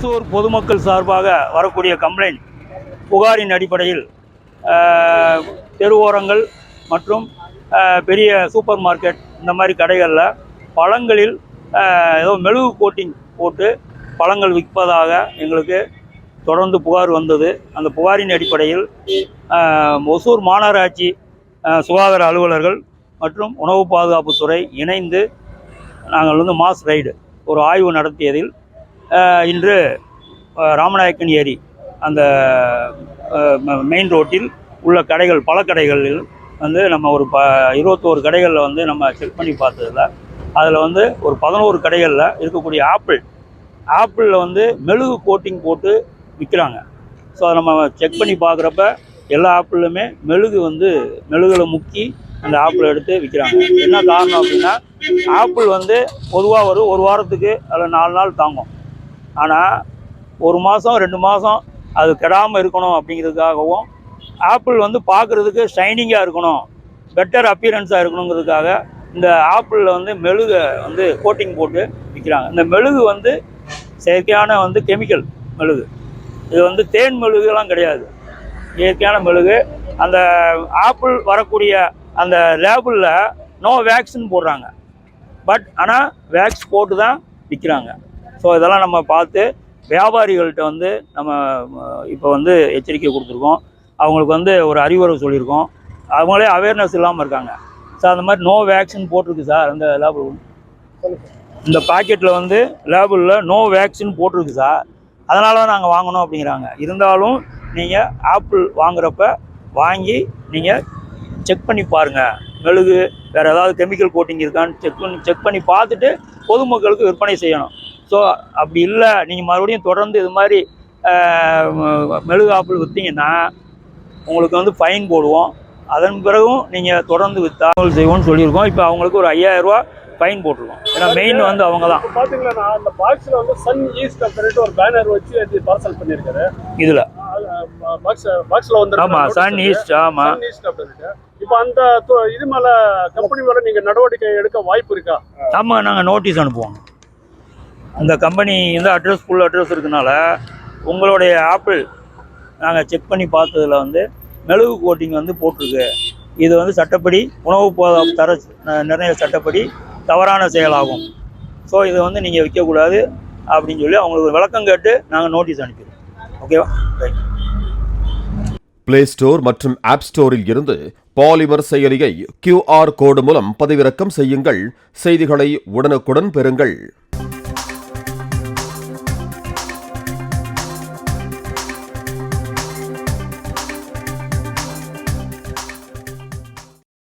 ஒசூர் பொதுமக்கள் சார்பாக வரக்கூடிய கம்ப்ளைண்ட் புகாரின் அடிப்படையில் தெருவோரங்கள் மற்றும் பெரிய சூப்பர் மார்க்கெட் இந்த மாதிரி கடைகளில் பழங்களில் ஏதோ மெழுகு கோட்டிங் போட்டு பழங்கள் விற்பதாக எங்களுக்கு தொடர்ந்து புகார் வந்தது. அந்த புகாரின் அடிப்படையில் ஒசூர் மாநகராட்சி சுகாதார அலுவலர்கள் மற்றும் உணவு பாதுகாப்புத்துறை இணைந்து நாங்கள் மாஸ் ரைடு ஒரு ஆய்வு நடத்தியதில் இன்று ராமநாயக்கன் ஏரி அந்த மெயின் ரோட்டில் உள்ள கடைகள் பல கடைகளில் நம்ம ஒரு 21 கடைகளில் நம்ம செக் பண்ணி பார்த்ததில் அதில் ஒரு 11 கடைகளில் இருக்கக்கூடிய ஆப்பிளில் மெழுகு கோட்டிங் போட்டு விற்கிறாங்க. ஸோ அதை நம்ம செக் பண்ணி பார்க்குறப்ப எல்லா ஆப்பிளுமே மெழுகில் முக்கி அந்த ஆப்பிள் எடுத்து விற்கிறாங்க. என்ன காரணம் அப்படின்னா ஆப்பிள் பொதுவாக ஒரு வாரத்துக்கு அதில் 4 நாள் தாங்கும். ஆனால் 1 மாதம் 2 மாதம் அது கெடாமல் இருக்கணும் அப்படிங்கிறதுக்காகவும் ஆப்பிள் பார்க்குறதுக்கு ஷைனிங்காக இருக்கணும், பெட்டர் அப்பியரன்ஸாக இருக்கணுங்கிறதுக்காக இந்த ஆப்பிளில் மெழுகை கோட்டிங் போட்டு விற்கிறாங்க. இந்த மெழுகு செயற்கையான கெமிக்கல் மெழுகு. இது தேன் மெழுகுலாம் கிடையாது, இயற்கையான மெழுகு. அந்த ஆப்பிள் வரக்கூடிய அந்த லேபிளில் நோ வேக்ஸ்ன்னு போடுறாங்க, ஆனால் வேக்ஸ் போட்டு தான் விற்கிறாங்க. ஸோ இதெல்லாம் நம்ம பார்த்து வியாபாரிகள்கிட்ட நம்ம இப்போ எச்சரிக்கை கொடுத்துருக்கோம். அவங்களுக்கு ஒரு அறிவுரை சொல்லியிருக்கோம். அவங்களே அவேர்னஸ் இல்லாமல் இருக்காங்க. சார் அந்த மாதிரி நோ வேக்சின் போட்டிருக்கு சார், அந்த லேபிள் இந்த பாக்கெட்டில் லேபிளில் நோ வேக்சின் போட்டிருக்கு சார், அதனால தான் நாங்கள் வாங்கணும் அப்படிங்கிறாங்க. இருந்தாலும் நீங்கள் ஆப்பிள் வாங்குகிறப்ப வாங்கி நீங்கள் செக் பண்ணி பாருங்கள், மெழுகு வேறு ஏதாவது கெமிக்கல் கோட்டிங் இருக்கான்னு செக் பண்ணி பார்த்துட்டு பொதுமக்களுக்கு விற்பனை செய்யணும். ஸோ அப்படி இல்லை, நீங்கள் மறுபடியும் தொடர்ந்து இது மாதிரி மெழுகு ஆப்பிள் விற்றீங்கன்னா உங்களுக்கு ஃபைன் போடுவோம். அதன் பிறகும் நீங்கள் தொடர்ந்து விற்றாமல் செய்வோம்னு சொல்லியிருக்கோம். இப்போ அவங்களுக்கு ஒரு 5000 ரூபா ஃபைன் போட்டிருக்கோம். ஏன்னா மெயின் அவங்க தான். பார்த்தீங்கன்னா அந்த பாக்ஸில் சன் ஈஸ்ட் அப்படின்ட்டு ஒரு பேனர் வச்சு பார்சல் பண்ணியிருக்காரு. இதில் பாக்ஸில் ஆமாம் சன் ஈஸ்ட். ஆமாம் சன் ஈஸ்ட் அப்படின்ட்டு. இப்போ அந்த இது மேலே கம்பெனி மேலே நீங்கள் நடவடிக்கை எடுக்க வாய்ப்பு இருக்கா? ஆமாம், நாங்கள் நோட்டீஸ் அனுப்புவோம். அந்த கம்பெனி ஃபுல் அட்ரஸ் இருக்கனால உங்களுடைய ஆப்பிள் நாங்கள் செக் பண்ணி பார்த்ததில் மெழுகு கோட்டிங் போட்டிருக்கு. இது சட்டப்படி உணவு பாதுகாப்பு தர நிர்ணய சட்டப்படி தவறான செயலாகும். ஸோ இதை நீங்கள் விற்கக்கூடாது அப்படின்னு சொல்லி அவங்களுக்கு விளக்கம் கேட்டு நாங்கள் நோட்டீஸ் அனுப்பிடுவோம். ஓகேவா? ரைட். பிளே ஸ்டோர் மற்றும் ஆப் ஸ்டோரில் இருந்து பாலிமர் செயலியை QR கோடு மூலம் பதிவிறக்கம் செய்யுங்கள். செய்திகளை உடனுக்குடன் பெறுங்கள்.